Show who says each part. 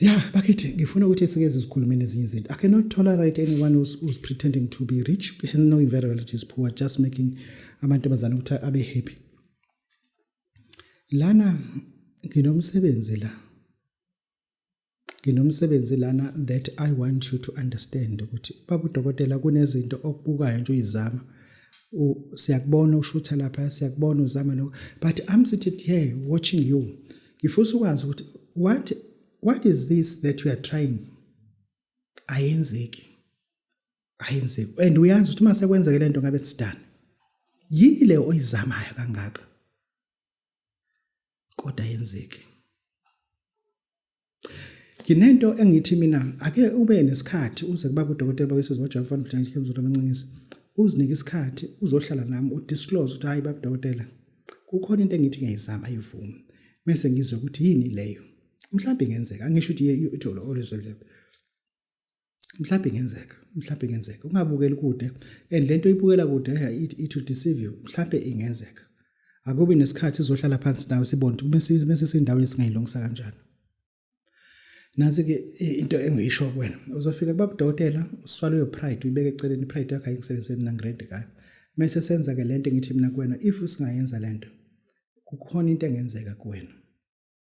Speaker 1: Yeah, bakithi ngifuna ukuthi sikeze sikhulumeni ezinye izinto. I cannot tolerate anyone who's pretending to be rich, knowing very well it is poor, just making amantombazane ukuthi abe happy. Lana nginomsebenzi lana that I want you to understand ukuthi baba udokotela kunezinto okubukayo nje uyizama. Siyakubona ushutha lapha, siyakubona uzama no, but I'm sitting here watching you. Ngifuna ukwazi ukuthi what is this that you are trying? Ayenzeki. And uyazi ukuthi uma sekwenzeke lento ngabe it's done. Yini le oyizamayo kangaka? Kodwa ayenzeki. Kinento engithi mina ake ube nesikhathi uze kubaba udokotela bawesizwe Jafana Mthengisi Khemzulu amancingisi. Uzinike isikhathi uzohlala nami udisclose ukuthi hayi baba udokotela kukhona into engithi ngiyizama ayivumi. Bese ngizwe ukuthi yini leyo. Mhlawumbe ingenzeka angisho ukuthi ijolo olesele. Mhlawumbe ingenzeka ungabukeli kude and lento oyibukela kude it will deceive you. Mhlawumbe ingenzeka akube nesikhathi izohlala phansi nawe sibone ukuthi bese sindaweni esingayilungisa kanjani. Nansi ke into engiyisho kuwena uzofika kubaba udokotela uswalwe your pride uyibeke eceleni pride yakho ayisebenzise mina ngiready kayo. Mase senza ke lento engithi mina kuwena if usingayenza lento kukhona into engenzeka kuwena.